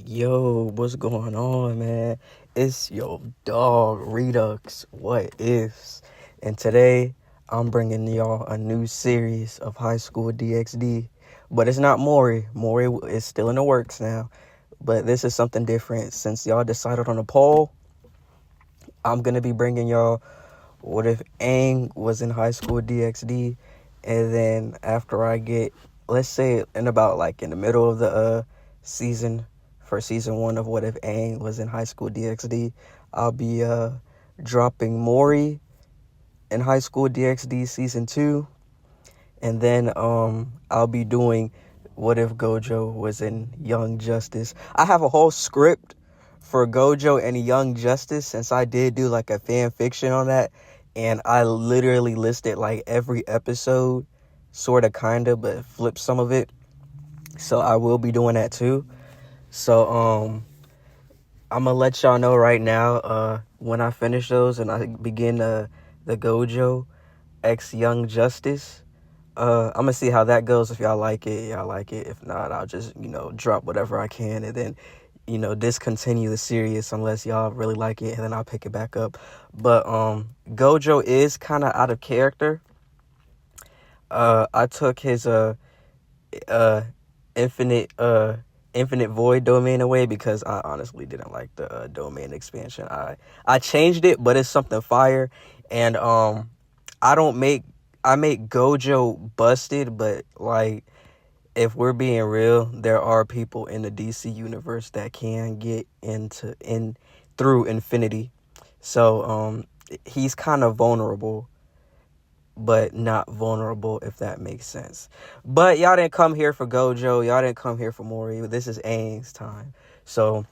Yo, what's going on, man? It's your dog, Redux. What ifs? And today, I'm bringing y'all a new series of High School DxD. But it's not Maury. Maury is still in the works now. But this is something different. Since y'all decided on a poll, I'm going to be bringing y'all what if Aang was in High School DxD. And then after I get, let's say in about like in the middle of the season, for season 1 of What If Aang was in High School DxD, I'll be dropping Mori in High School DxD season 2, and then I'll be doing What If Gojo was in Young Justice. I have a whole script for Gojo and Young Justice, since I did do like a fan fiction on that, and I literally listed like every episode, sort of, kind of, but flip some of it. So I will be doing that too. So I'm gonna let y'all know right now when I finish those and I begin the Gojo X Young Justice. I'm gonna see how that goes. If y'all like it, y'all like it. If not, I'll just drop whatever I can and then discontinue the series unless y'all really like it, and then I'll pick it back up. But Gojo is kind of out of character. I took his infinite void domain away because I honestly didn't like the domain expansion. I changed it, but it's something fire. And I make Gojo busted, but like, if we're being real, there are people in the DC universe that can get through infinity. So he's kind of vulnerable, but not vulnerable, if that makes sense. But y'all didn't come here for Gojo. Y'all didn't come here for Mori. This is Aang's time. So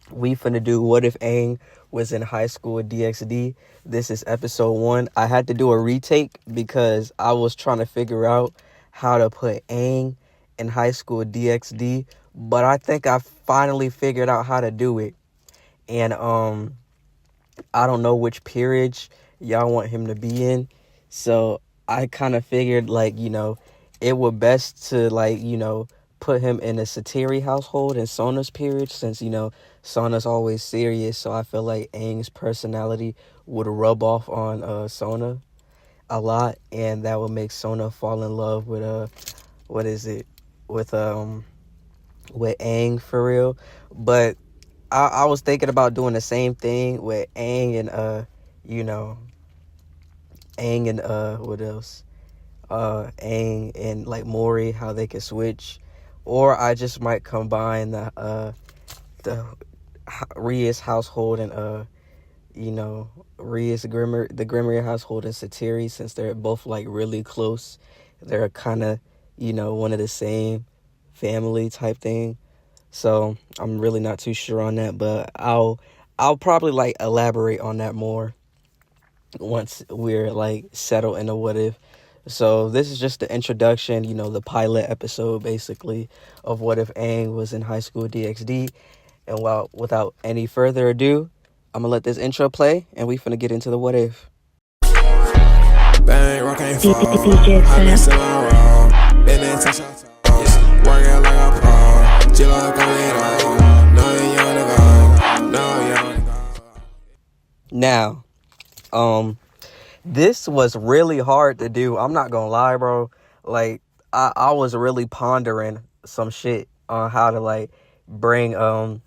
we finna do What If Aang was in High School DxD. This is episode 1. I had to do a retake because I was trying to figure out how to put Aang in High School DxD. But I think I finally figured out how to do it. And I don't know which period y'all want him to be in. So I kind of figured, it would best to, put him in a Satiri household in Sona's period, since, Sona's always serious. So I feel like Aang's personality would rub off on Sona a lot, and that would make Sona fall in love with, with Aang for real. But I was thinking about doing the same thing with Aang and, Aang and what else? Aang and like Mori, how they could switch, or I just might combine the Rias household and Rias the Grimmer household and Satiri, since they're both like really close. They're kind of one of the same family type thing. So I'm really not too sure on that, but I'll probably like elaborate on that more once we're like settled in a what if. So this is just the introduction, the pilot episode basically of What If Aang was in High School DxD. And without any further ado, I'm gonna let this intro play and we finna get into the what if. Bang, rock ain't fall. I miss it on roll. Been in touch your toes. Working like a pro. Chill like a little. No, you wanna go. No, you wanna go. Now, this was really hard to do. I'm not gonna lie, bro. Like, I was really pondering some shit on how to like bring Aang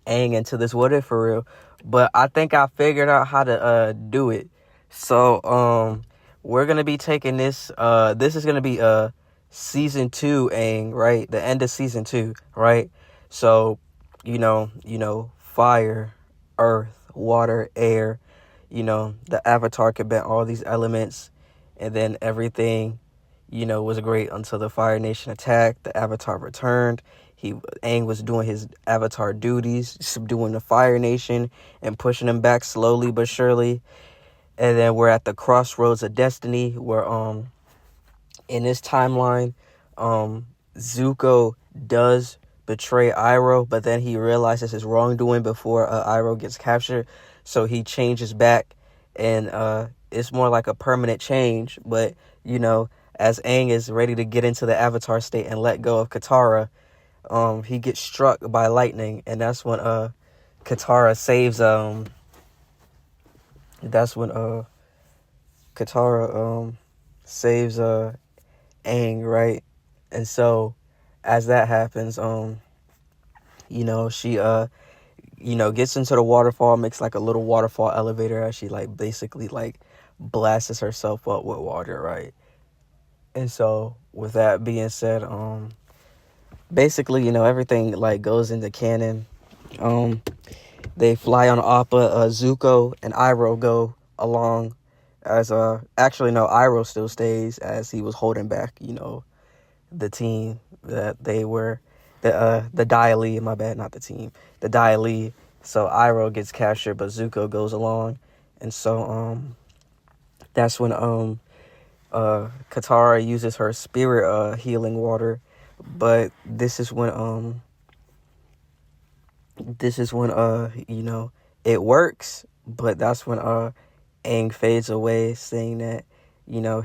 into this what if for real. But I think I figured out how to do it. So we're gonna be taking this. This is gonna be season 2 Aang, right? The end of season 2, right? So fire, earth, water, air. The Avatar could bend all these elements, and then everything, was great until the Fire Nation attacked. The Avatar returned. Aang was doing his Avatar duties, subduing the Fire Nation and pushing them back slowly but surely. And then we're at the crossroads of destiny, where in this timeline, Zuko does betray Iroh, but then he realizes his wrongdoing before Iroh gets captured. So he changes back, and it's more like a permanent change. But, as Aang is ready to get into the Avatar state and let go of Katara, he gets struck by lightning, and that's when Katara saves that's when Katara saves Aang, right? And so as that happens, she gets into the waterfall, makes like a little waterfall elevator as she like basically like blasts herself up with water, right? And so with that being said, basically, everything like goes into canon. They fly on Appa, Zuko and Iroh go along as actually no, Iroh still stays as he was holding back, the team that they were the Dai Li, my bad, not the team. The Dai Li. So Iroh gets captured, but Zuko goes along. And so that's when Katara uses her spirit healing water. But this is when it works, but that's when Aang fades away, saying that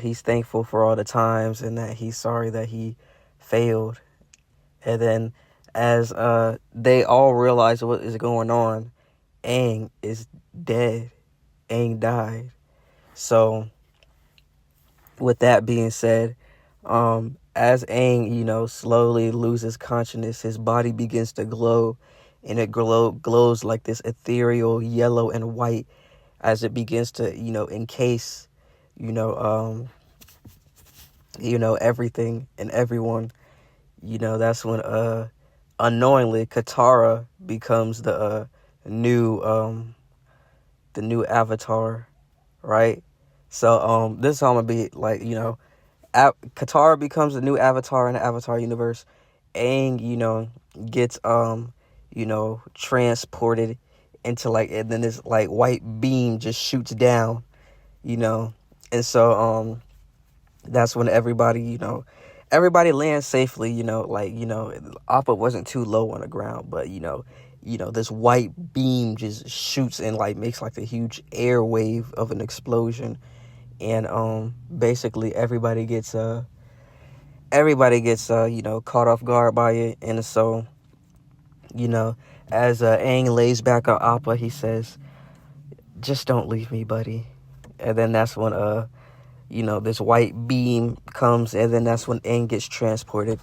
he's thankful for all the times and that he's sorry that he failed. And then as they all realize what is going on, Aang is dead. Aang died. So with that being said, as Aang, slowly loses consciousness, his body begins to glow, and it glows like this ethereal yellow and white as it begins to, encase, everything and everyone. That's when unknowingly Katara becomes the new avatar, right? So this is how I'm gonna be like, Katara becomes the new avatar in the Avatar universe. Aang, gets transported into and then this like white beam just shoots down, and so that's when everybody lands safely, Appa wasn't too low on the ground, but this white beam just shoots and makes a huge air wave of an explosion. And basically everybody gets caught off guard by it. And so as Aang lays back on Appa, he says, "Just don't leave me, buddy." And then that's when this white beam comes, and then that's when Aang gets transported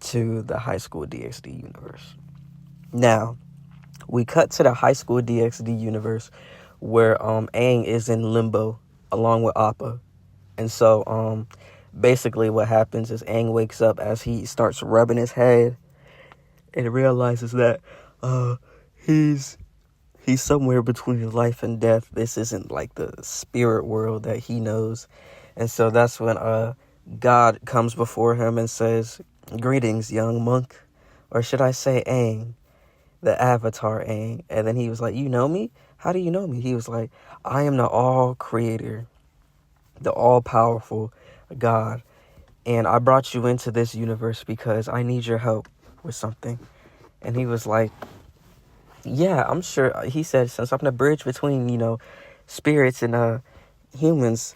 to the High School DxD universe. Now we cut to the High School DxD universe where Aang is in limbo along with Appa. And so basically what happens is Aang wakes up as he starts rubbing his head and realizes that he's somewhere between life and death. This isn't like the spirit world that he knows. And so that's when God comes before him and says, "Greetings, young monk," or should I say Aang, the Avatar Aang. And then he was like, "You know me? How do you know me?" He was like, "I am the all-creator, the all-powerful God, and I brought you into this universe because I need your help with something." And he was like, "Yeah, I'm sure." He said, "Since I'm the bridge between, spirits and humans,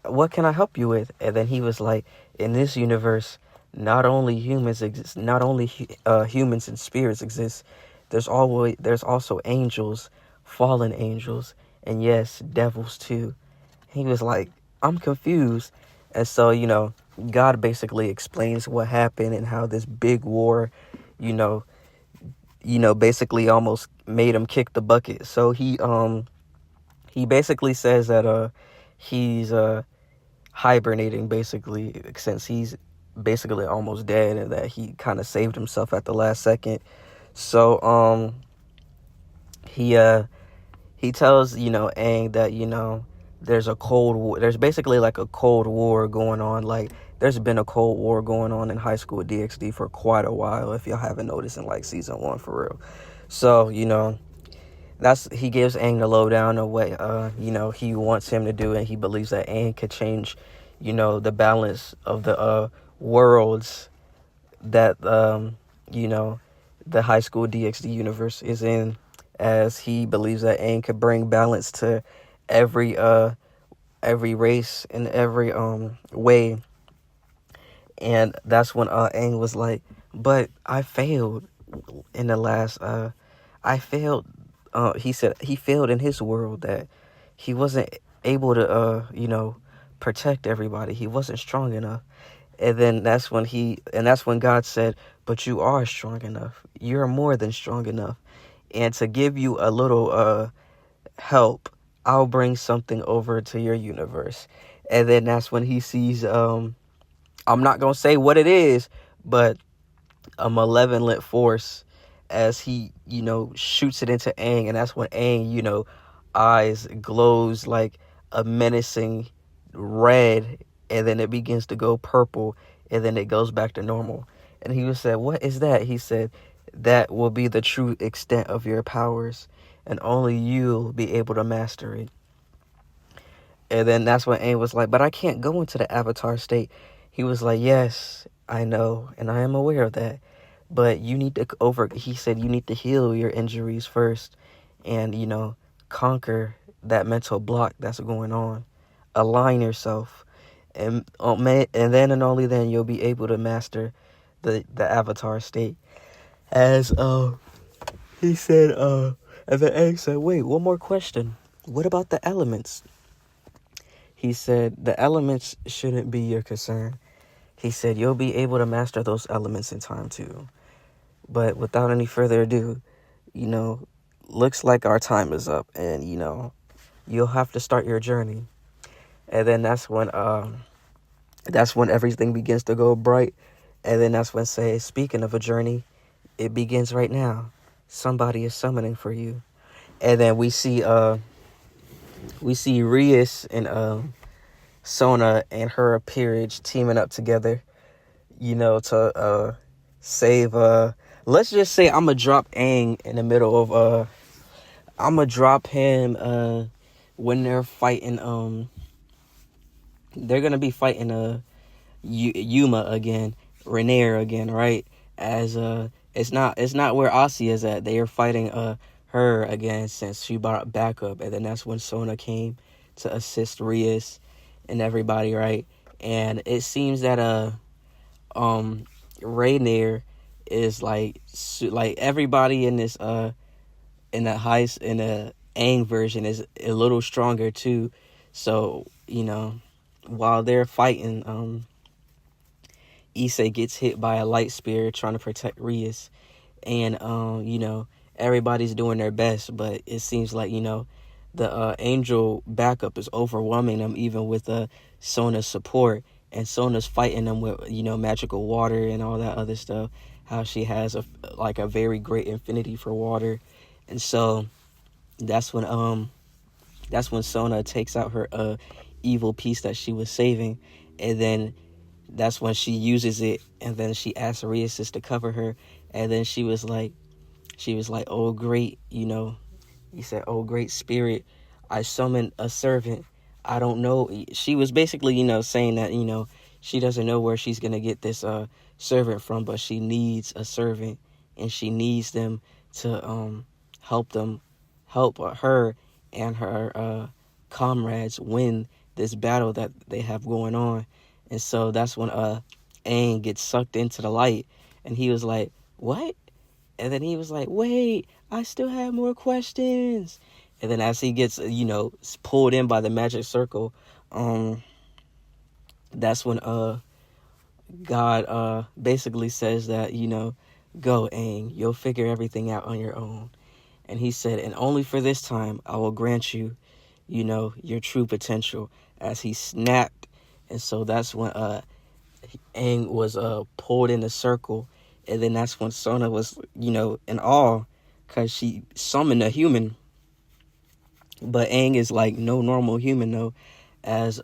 what can I help you with?" And then he was like, "In this universe, not only humans exist, not only humans and spirits exist, there's also angels, fallen angels, and yes, devils too." He was like, "I'm confused." And so, God basically explains what happened and how this big war, basically almost made him kick the bucket. So he basically says that he's hibernating basically, since he's basically almost dead, and that he kind of saved himself at the last second. So he tells Aang that there's a cold war. There's basically like a cold war going on. There's been a cold war going on in High School DxD for quite a while, if y'all haven't noticed, in season 1 for real. So he gives Aang the lowdown of what he wants him to do, and he believes that Aang could change the balance of the worlds that the High School DxD universe is in, as he believes that Aang could bring balance to every race in every way. And that's when Aang was like, but I failed in the last. I failed. He said he failed in his world, that he wasn't able to, protect everybody. He wasn't strong enough. And then that's when God said, but you are strong enough. You're more than strong enough. And to give you a little help, I'll bring something over to your universe. And then that's when he sees, I'm not going to say what it is, but a malevolent force as he, shoots it into Aang. And that's when Aang, eyes glows like a menacing red, and then it begins to go purple, and then it goes back to normal. And he said, what is that? He said, that will be the true extent of your powers, and only you'll be able to master it. And then that's when Aang was like, but I can't go into the avatar state. He was like, yes, I know, and I am aware of that. But you need to he said, you need to heal your injuries first and, conquer that mental block that's going on. Align yourself. And then and only then you'll be able to master the avatar state. As he said, and then Aang said, wait, one more question. What about the elements? He said, the elements shouldn't be your concern. He said, you'll be able to master those elements in time too. But without any further ado, looks like our time is up, and, you'll have to start your journey. And then that's when everything begins to go bright. And then that's when, speaking of a journey, it begins right now. Somebody is summoning for you. And then we see Rias and Sona and her peerage teaming up together, to save. Let's just say I'm gonna drop Aang in the middle of. I'm gonna drop him when they're fighting. They're gonna be fighting Yuma again, Rainier again, right? As it's not where Aussie is at. They are fighting her again since she brought backup, and then that's when Sona came to assist Rias and everybody, right? And it seems that Rainier is like everybody in this in the Aang version is a little stronger too. So while they're fighting, Issei gets hit by a light spear trying to protect Rias, and everybody's doing their best, but it seems like the angel backup is overwhelming them, even with Sona's support. And Sona's fighting them with magical water and all that other stuff. How she has a very great affinity for water, and so that's when Sona takes out her evil piece that she was saving, and then that's when she uses it, and then she asks Rias to cover her, and then she was like, oh great, he said, oh great spirit, I summoned a servant. I don't know. She was basically, saying that, she doesn't know where she's going to get this servant from, but she needs a servant, and she needs them to help her and her comrades win this battle that they have going on. And so that's when Aang gets sucked into the light, and he was like, what? And then he was like, wait, I still have more questions. And then as he gets, pulled in by the magic circle, that's when God basically says that, go, Aang, you'll figure everything out on your own. And he said, and only for this time, I will grant you, your true potential. As he snapped. And so that's when Aang was pulled in the circle. And then that's when Sona was, in awe, because she summoned a human. But Aang is like no normal human, though, as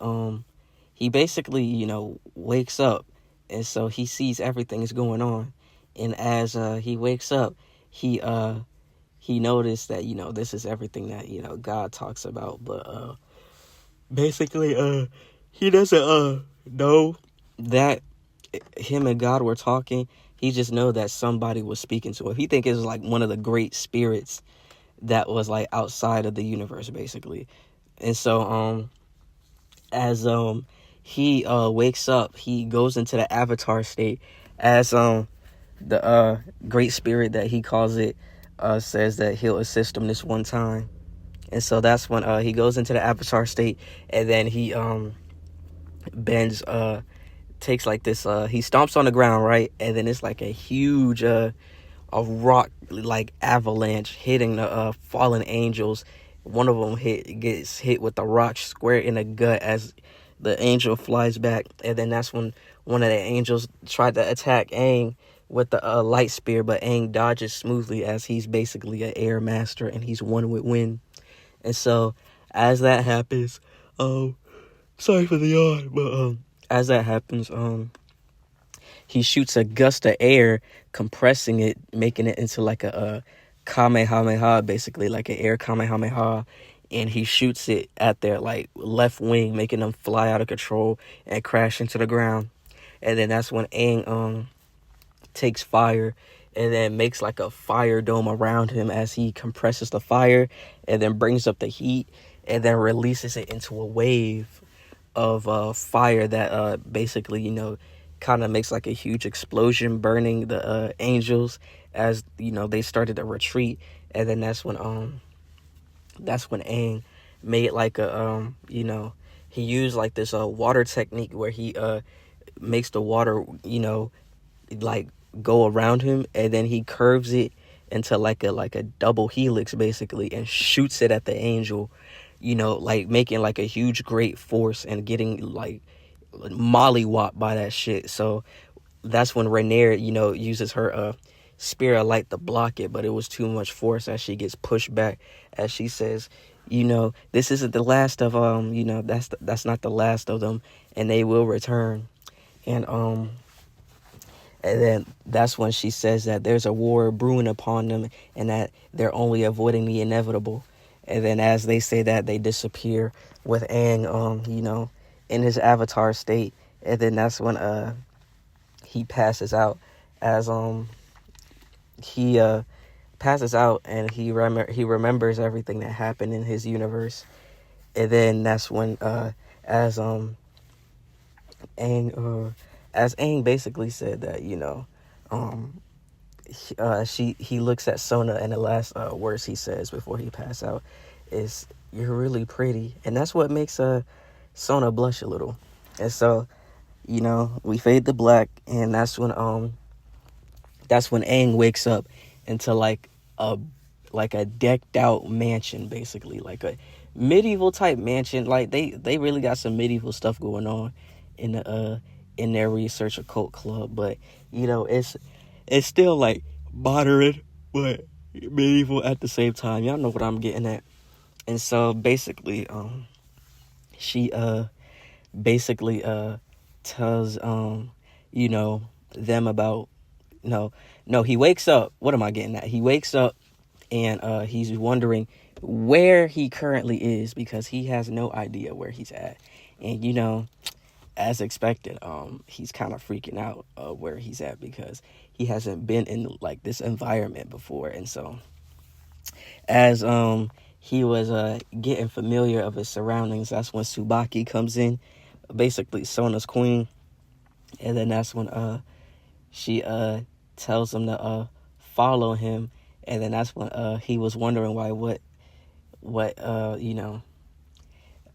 he basically, wakes up, and so he sees everything is going on. And as he wakes up, he noticed that, this is everything that, God talks about. But basically, he doesn't know that him and God were talking. He just know that somebody was speaking to him. He think it was like one of the great spirits that was like outside of the universe, basically. And so as he wakes up, he goes into the avatar state as the great spirit that he calls it says that he'll assist him this one time. And so that's when he goes into the avatar state, and then he bends takes like this he stomps on the ground, right? And then it's like a huge a rock like avalanche hitting the fallen angels. One of them gets hit with the rock square in the gut as the angel flies back, and then that's when one of the angels tried to attack Aang with the light spear, but Aang dodges smoothly as he's basically an air master and he's one with wind. And so as that happens, sorry for the yawn, but as that happens, he shoots a gust of air, compressing it, making it into like a kamehameha, basically like an air kamehameha, and he shoots it at their like left wing, making them fly out of control and crash into the ground. And then that's when Aang takes fire and then makes like a fire dome around him as he compresses the fire and then brings up the heat and then releases it into a wave of fire that basically, you know, kind of makes like a huge explosion, burning the angels as, you know, they started to retreat. And then that's when Aang made like a you know, he used like this water technique where he makes the water, you know, like go around him, and then he curves it into like a double helix basically and shoots it at the angel, you know, like making like a huge great force and getting like mollywopped by that shit. So that's when Rhaenyra, you know, uses her spear of light to block it, but it was too much force as she gets pushed back, as she says, you know, this isn't the last of you know, that's not the last of them, and they will return. And then that's when she says that there's a war brewing upon them and that they're only avoiding the inevitable. And then as they say that, they disappear with Aang, you know, in his avatar state. And then that's when he passes out as he passes out and he remembers everything that happened in his universe. And then that's when as Aang basically said that, you know, he looks at Sona, and the last words he says before he passes out is, "You're really pretty," and that's what makes Sona blush a little. And so, you know, we fade to black, and that's when Aang wakes up into like a decked out mansion, basically like a medieval type mansion. Like they really got some medieval stuff going on in their research occult club, but you know, it's still like modern but medieval at the same time. Y'all know what I'm getting at. And so basically she basically tells you know, them about no he wakes up. What am I getting at? He wakes up and he's wondering where he currently is because he has no idea where he's at. And you know, as expected, he's kind of freaking out where he's at because he hasn't been in like this environment before. And so as he was getting familiar of his surroundings, that's when Tsubaki comes in, basically Sona's queen. And then that's when she tells him to follow him. And then that's when he was wondering why what you know,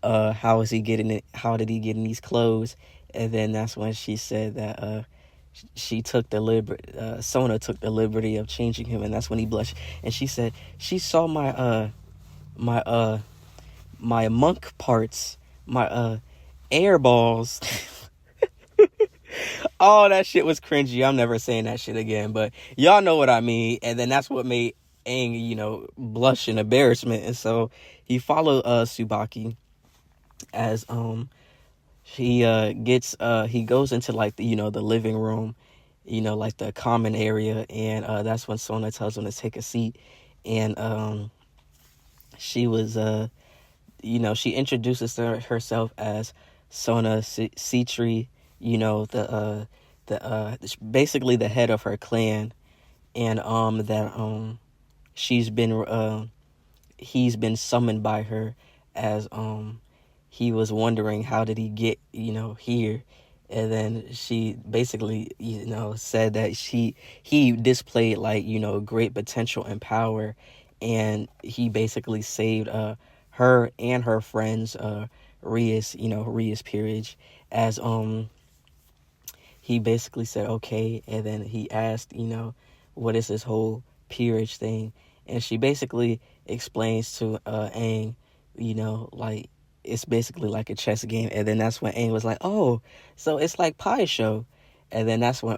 how is he getting it? How did he get in these clothes? And then that's when she said that she took the Sona took the liberty of changing him, and that's when he blushed. And she said she saw my monk parts, my air balls. Oh, that shit was cringy. I'm never saying that shit again, but y'all know what I mean. And then that's what made Aang, you know, blush in embarrassment. And so he followed Tsubaki as he goes into like the, you know, the living room, you know, like the common area, and that's when Sona tells him to take a seat. And she was you know, she introduces herself as Sona Sitri, you know, the basically the head of her clan, and that he's been summoned by her as he was wondering how did he get, you know, here. And then she basically, said that he displayed like, great potential and power, and he basically saved her and her friends, Rias Peerage, as he basically said okay, and then he asked, what is this whole peerage thing? And she basically explains to Aang, like it's basically like a chess game. And then that's when Aang was like, oh, so it's like Pie Show. And then that's when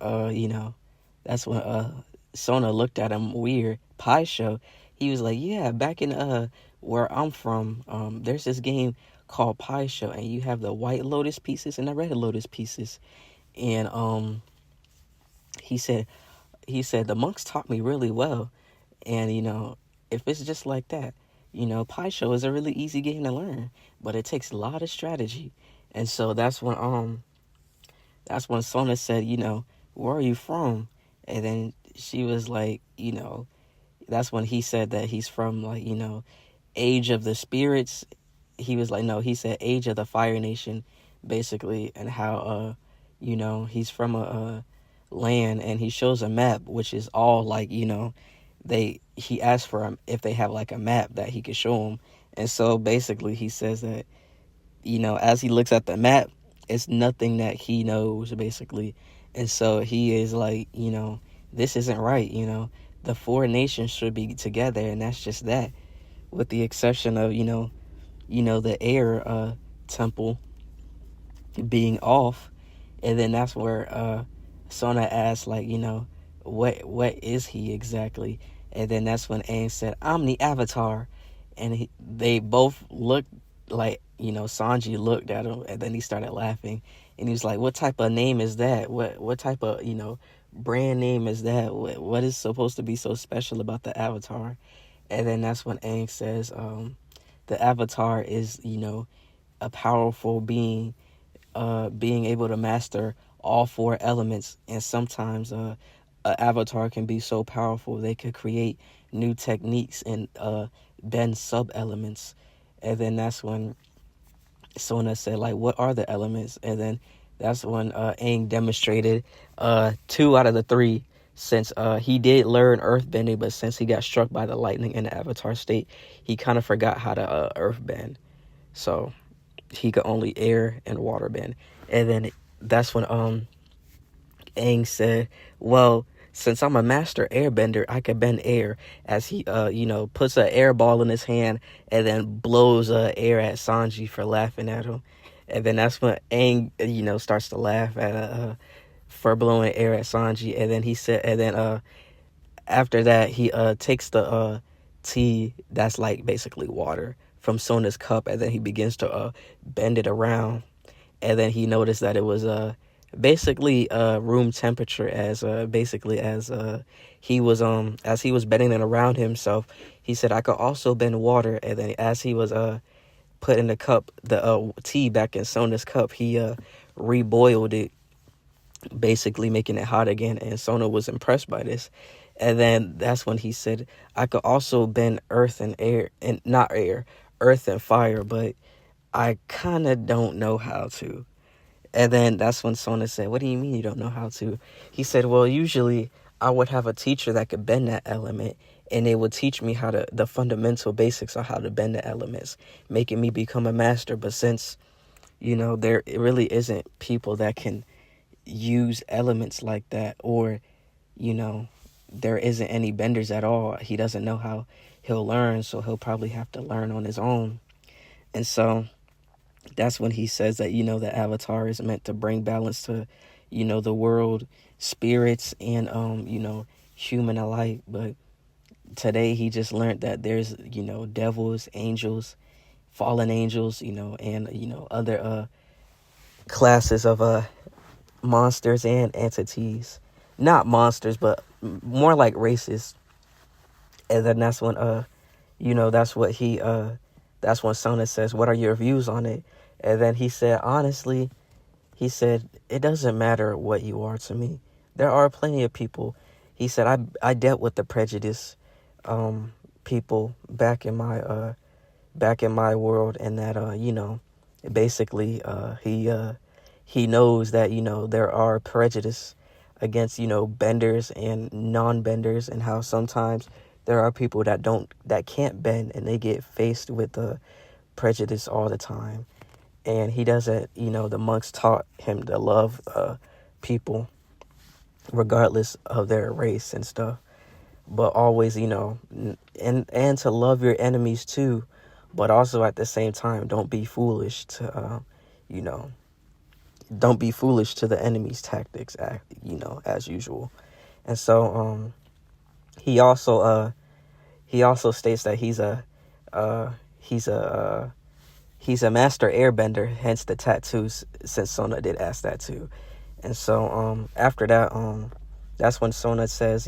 Sona looked at him weird. Pie Show. He was like, yeah, back in where I'm from, there's this game called Pie Show, and you have the white lotus pieces and the red lotus pieces. And he said the monks taught me really well, and if it's just like that, Pie Show is a really easy game to learn, but it takes a lot of strategy. And so that's when Sona said, where are you from? And then she was like, that's when he said that he's from, like, Age of the Spirits. He was like, no, he said Age of the Fire Nation, basically, and how he's from a land, and he shows a map, which is all like, he asked for if they have like a map that he could show him. And so basically he says that, as he looks at the map, it's nothing that he knows, basically. And so he is like, this isn't right. The four nations should be together, and that's just that, with the exception of the air temple being off. And then that's where Sona asked, like, what is he exactly? And then that's when Aang said, I'm the Avatar. And they both looked like, Sanji looked at him, and then he started laughing. And he was like, what type of name is that? What type of, brand name is that? What is supposed to be so special about the Avatar? And then that's when Aang says, the Avatar is, a powerful being, being able to master all four elements. And sometimes an avatar can be so powerful they could create new techniques and bend sub elements. And then that's when Sona said, like, what are the elements? And then that's when Aang demonstrated 2 out of the 3, since he did learn earthbending, but since he got struck by the lightning in the avatar state, he kind of forgot how to earthbend. So he could only air and water bend. And then that's when Aang said, well, since I'm a master airbender, I could bend air, as he puts an air ball in his hand and then blows air at Sanji for laughing at him. And then that's when Aang starts to laugh at for blowing air at Sanji. And then he said, and then after that he takes the tea that's like basically water from Sona's cup, and then he begins to bend it around. And then he noticed that it was basically room temperature, as he was bending it around himself. He said, I could also bend water. And then as he was putting the tea back in Sona's cup, he reboiled it, basically making it hot again. And Sona was impressed by this. And then that's when he said, I could also bend earth and air, and not air, earth and fire, but I kind of don't know how to. And then that's when Sona said, what do you mean you don't know how to? He said, well, usually I would have a teacher that could bend that element, and they would teach me the fundamental basics of how to bend the elements, making me become a master. But since, there really isn't people that can use elements like that, or, there isn't any benders at all, he doesn't know how he'll learn, so he'll probably have to learn on his own. And so that's when he says that, the avatar is meant to bring balance to, the world, spirits, and, human alike. But today he just learned that there's, devils, angels, fallen angels, and, other classes of monsters and entities. Not monsters, but more like races. And then that's when, that's when Sona says, what are your views on it? And then he said, honestly, it doesn't matter what you are to me. There are plenty of people. He said, I dealt with the prejudice people back in my world, and that, basically, he knows that, there are prejudice against, benders and non-benders, and how sometimes there are people that can't bend, and they get faced with the prejudice all the time. And he doesn't, the monks taught him to love people regardless of their race and stuff, but always, and to love your enemies too, but also at the same time, don't be foolish to, don't be foolish to the enemy's tactics, as usual. And so, he also states that he's a master airbender, hence the tattoos, since Sona did ask that too. And so, after that, that's when Sona says,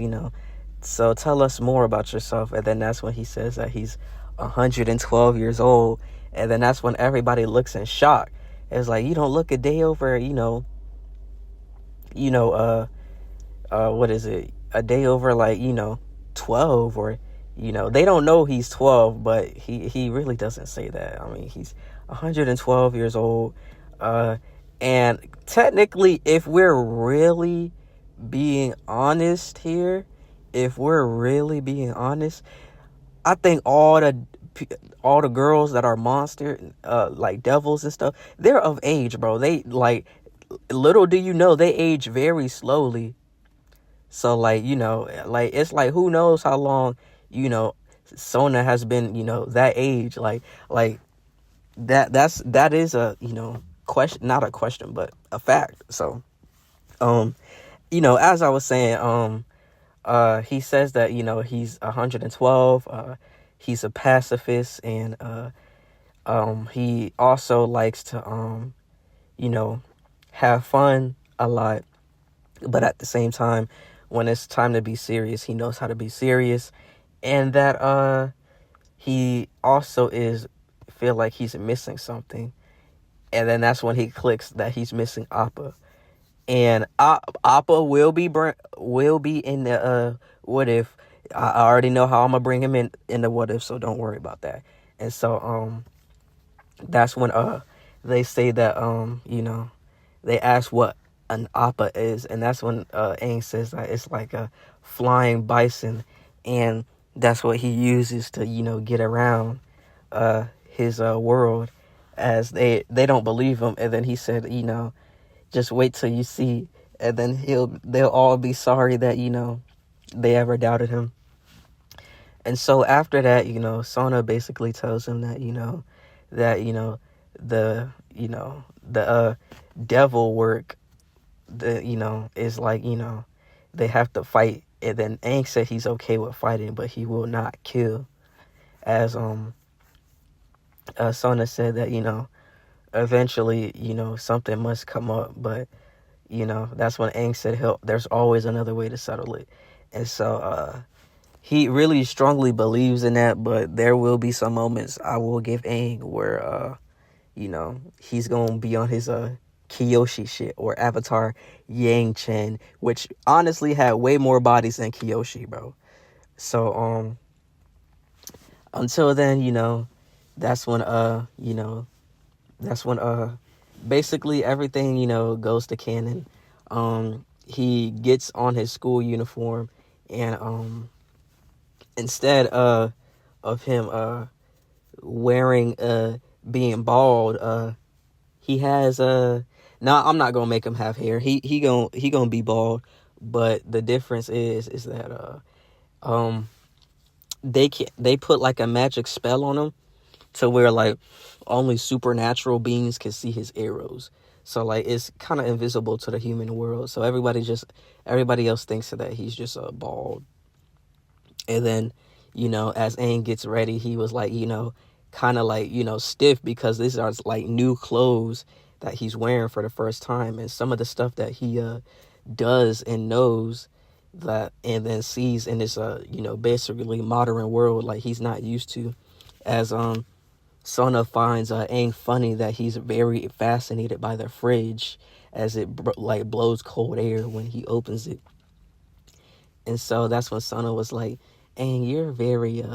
so tell us more about yourself. And then that's when he says that he's 112 years old. And then that's when everybody looks in shock. It's like, you don't look a day over, what is it? A day over, like, 12, or, they don't know he's 12, but he really doesn't say that. I mean, he's 112 years old. And technically, if we're really being honest here, I think all the girls that are monster, like devils and stuff, they're of age, bro. They, like, little do you know, they age very slowly. So, like, like, it's like, who knows how long, Sona has been, that age. Like that is a, question, not a question, but a fact. So, as I was saying, he says that, he's 112, he's a pacifist, and, he also likes to, have fun a lot, but at the same time, when it's time to be serious, he knows how to be serious. And that, he also feel like he's missing something. And then that's when he clicks that he's missing Appa. And Appa will be in the what if. I already know how I'm gonna bring him in the what if, so don't worry about that. And so that's when they say that they ask what an Appa is, and that's when Aang says that it's like a flying bison, and that's what he uses to get around his world, as they don't believe him. And then he said, just wait till you see, and then they'll all be sorry that they ever doubted him. And so after that, Sona basically tells him that the devil work, is like, they have to fight. And then Aang said he's okay with fighting, but he will not kill, as Sona said that eventually something must come up. But that's when Aang said there's always another way to settle it. And so he really strongly believes in that, but there will be some moments, I will give Aang, where he's gonna be on his Kyoshi shit, or Avatar Yang Chen, which honestly had way more bodies than Kyoshi, bro. So until then, that's when basically everything goes to canon. He gets on his school uniform, and instead of him wearing being bald, he has now I'm not gonna make him have hair. He gonna be bald, but the difference is that they put like a magic spell on him, to where like only supernatural beings can see his arrows. So like it's kind of invisible to the human world. So everybody else thinks that he's just bald. And then as Aang gets ready, he was like kind of like stiff, because these are like new clothes that he's wearing for the first time, and some of the stuff that he does and knows that, and then sees in this basically modern world, like he's not used to. As Sona finds Aang funny that he's very fascinated by the fridge, as it like blows cold air when he opens it. And so that's when Sona was like, Aang, you're very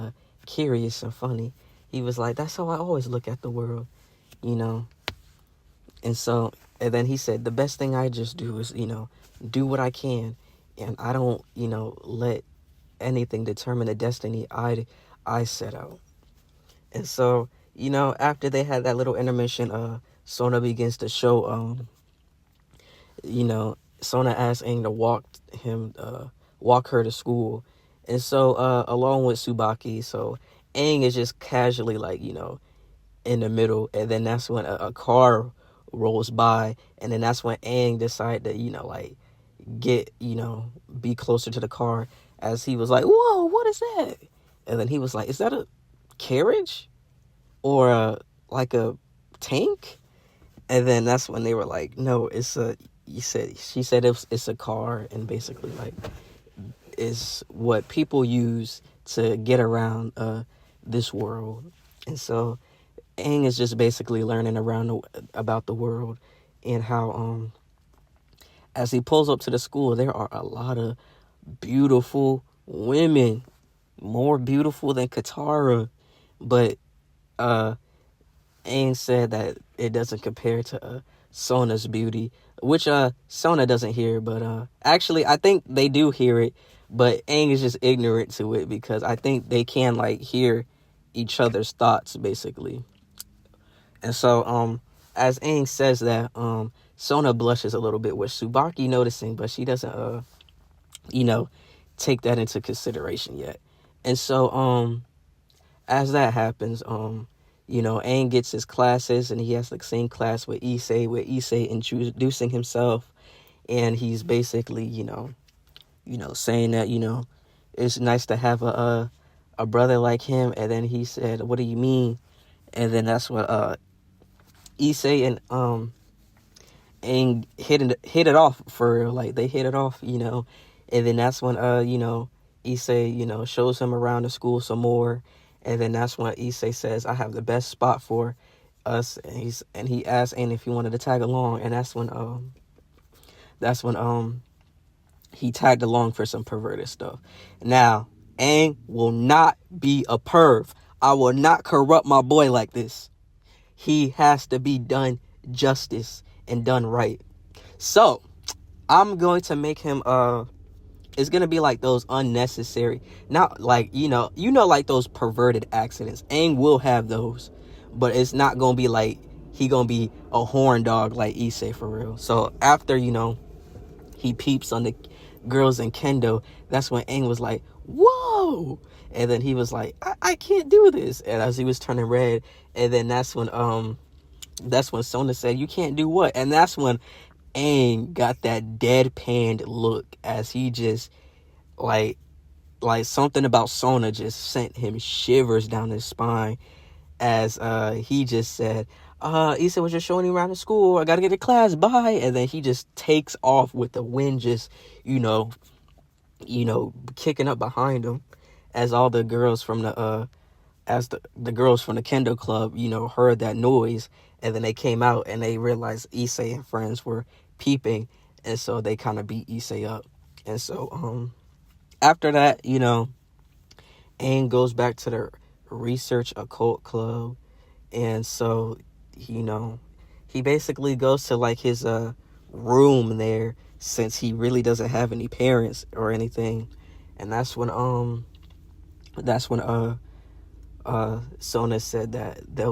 curious and funny. He was like, that's how I always look at the world, And so And then he said, the best thing I just do is, do what I can. And I don't, let anything determine the destiny I set out. And so, after they had that little intermission, Sona begins to show, Sona asks Aang to walk her to school. And so, along with Tsubaki, so Aang is just casually like, in the middle. And then that's when a car rolls by. And then that's when Aang decided to, get, be closer to the car, as he was like, whoa, what is that? And then he was like, is that a carriage? Or like a tank? And then that's when they were like, no, she said it's a car, and basically like is what people use to get around this world. And so Aang is just basically learning about the world, and how as he pulls up to the school, there are a lot of beautiful women, more beautiful than Katara, but Aang said that it doesn't compare to Sona's beauty, which Sona doesn't hear, but actually I think they do hear it, but Aang is just ignorant to it, because I think they can like hear each other's thoughts basically. And so as Aang says that, Sona blushes a little bit, with Tsubaki noticing, but she doesn't take that into consideration yet. And so as that happens, Aang gets his classes, and he has the same class with Issei introducing himself, and he's basically, saying that, it's nice to have a brother like him. And then he said, what do you mean? And then that's what Issei and Aang hit it off for real. Like, they hit it off, and then that's when Issei, shows him around the school some more. And then that's when Issei says, I have the best spot for us. And he asked Aang if he wanted to tag along. And that's when he tagged along for some perverted stuff. Now, Aang will not be a perv. I will not corrupt my boy like this. He has to be done justice and done right. So, I'm going to make him it's gonna be like those unnecessary, not like like those perverted accidents. Aang will have those, but it's not gonna be like he gonna be a horn dog like Issei for real. So after he peeps on the girls in kendo, that's when Aang was like, whoa, and then he was like, I can't do this, and as he was turning red, and then that's when Sona said, you can't do what? And that's when Aang got that deadpanned look, as he just like something about Sona just sent him shivers down his spine, as he just said, Issa was just showing you around the school, I gotta get to class, bye. And then he just takes off with the wind just kicking up behind him, as all the girls from the girls from the kendo club heard that noise. And then they came out, and they realized Issei and friends were peeping, and so they kind of beat Issei up. And so after that, Aang goes back to the research occult club. And so he basically goes to like his room there, since he really doesn't have any parents or anything. And that's when Sona said that they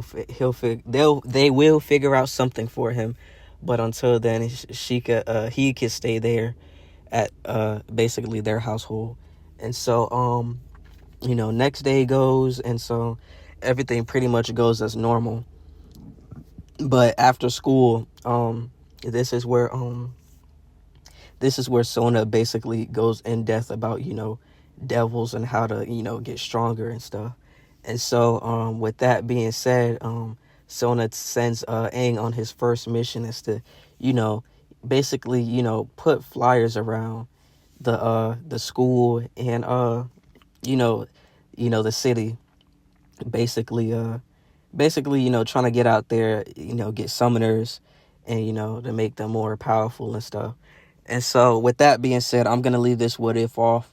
will figure out something for him, but until then he could stay there at basically their household. And so next day goes, and so everything pretty much goes as normal. But after school, this is where Sona basically goes in depth about devils and how to get stronger and stuff. And so with that being said, Sona sends Aang on his first mission, is to basically put flyers around the school and the city, basically trying to get out there, get summoners, and to make them more powerful and stuff. And so with that being said, I'm gonna leave this what if off.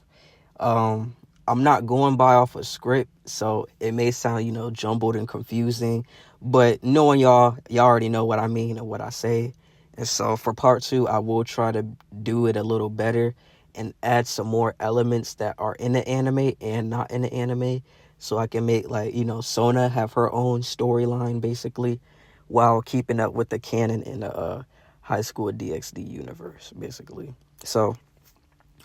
I'm not going by off a script, so it may sound jumbled and confusing, but knowing y'all already know what I mean and what I say. And so for part 2, I will try to do it a little better and add some more elements that are in the anime and not in the anime, so I can make, like, Sona have her own storyline basically, while keeping up with the canon in the High School DxD universe basically. So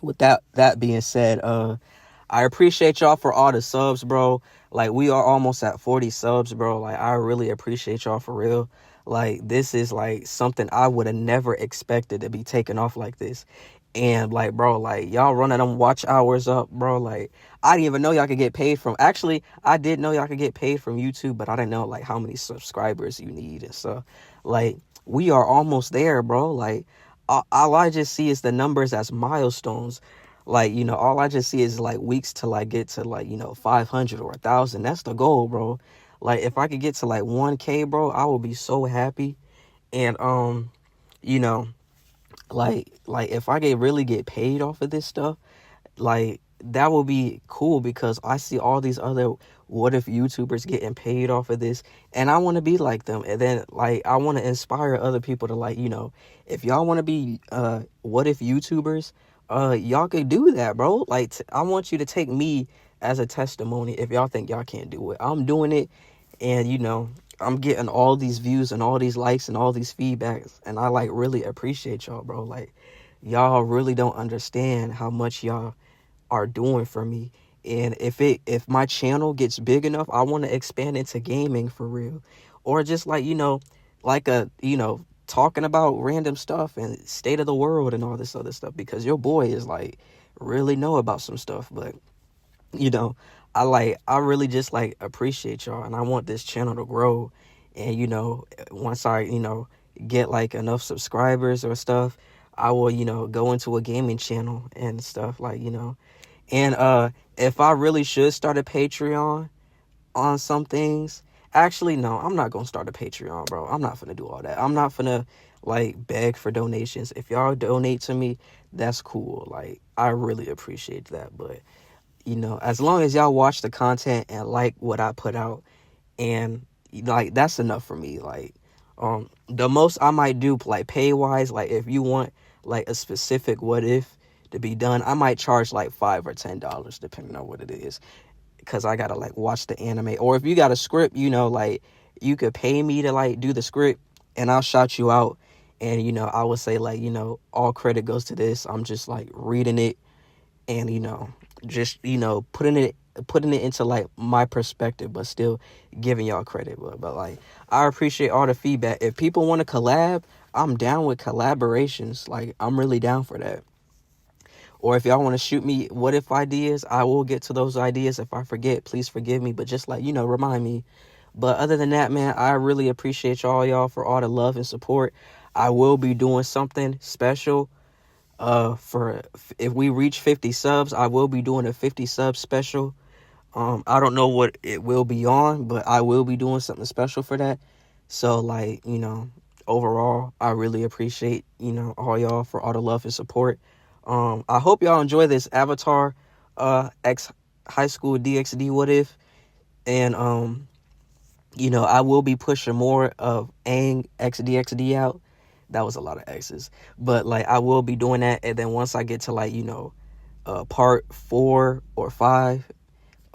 with that being said, I appreciate y'all for all the subs, bro. Like, we are almost at 40 subs, bro. Like, I really appreciate y'all for real. Like, this is like something I would have never expected to be taken off like this. And like, bro, like, y'all running them watch hours up, bro. Like, I didn't even know y'all could get paid from, actually, I did know y'all could get paid from YouTube, but I didn't know like how many subscribers you need and stuff. Like, we are almost there, bro. Like, all I just see is the numbers as milestones. Like, all I just see is like weeks to like get to like, 500 or 1,000. That's the goal, bro. Like, if I could get to like 1K, bro, I will be so happy. And you know like if I really get paid off of this stuff, like, that will be cool, because I see all these other what if YouTubers getting paid off of this, and I want to be like them. And then, like, I want to inspire other people to, like, if y'all want to be what if YouTubers, y'all could do that, bro. Like, I want you to take me as a testimony. If y'all think y'all can't do it, I'm doing it. And I'm getting all these views and all these likes and all these feedbacks, and I like really appreciate y'all, bro. Like, y'all really don't understand how much y'all are doing for me. And if my channel gets big enough, I want to expand into gaming for real, or just like, like talking about random stuff and state of the world and all this other stuff, because your boy is like really know about some stuff. But I really just like appreciate y'all, and I want this channel to grow. And once I get like enough subscribers or stuff, I will go into a gaming channel and stuff, like, and if I really should start a Patreon on some things, actually, no, I'm not gonna start a Patreon, bro. I'm not gonna do all that. I'm not gonna like beg for donations. If y'all donate to me, that's cool. Like, I really appreciate that. But as long as y'all watch the content and like what I put out, and like, that's enough for me. Like, the most I might do, like, pay wise, like, if you want like a specific what if to be done, I might charge like $5 or $10 depending on what it is, because I gotta like watch the anime. Or if you got a script, like, you could pay me to like do the script, and I'll shout you out. And I would say, like, all credit goes to this. I'm just like reading it, and just putting it into like my perspective, but still giving y'all credit. But like, I appreciate all the feedback. If people want to collab, I'm down with collaborations. Like, I'm really down for that. Or if y'all want to shoot me what if ideas, I will get to those ideas. If I forget, please forgive me, but just like, remind me. But other than that, man, I really appreciate y'all for all the love and support. I will be doing something special for if we reach 50 subs. I will be doing a 50 sub special. I don't know what it will be on, but I will be doing something special for that. So, like, overall, I really appreciate all y'all for all the love and support. I hope y'all enjoy this Avatar X High School DxD what if. And I will be pushing more of Aang X DxD out. That was a lot of X's, but like, I will be doing that. And then once I get to like part 4 or 5,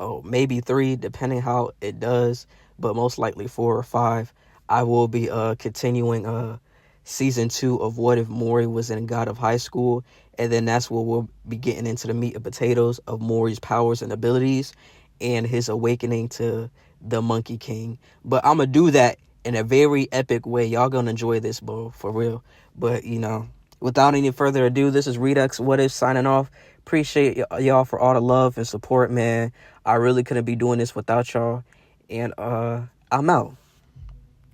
oh, maybe 3, depending how it does, but most likely 4 or 5, I will be continuing season 2 of What If Mori Was in God of High School. And then that's where we'll be getting into the meat and potatoes of Mori's powers and abilities and his awakening to the Monkey King. But I'm gonna do that in a very epic way. Y'all gonna enjoy this, bro, for real. But without any further ado, this is Redux What If signing off. Appreciate y'all for all the love and support, man. I really couldn't be doing this without y'all. And I'm out.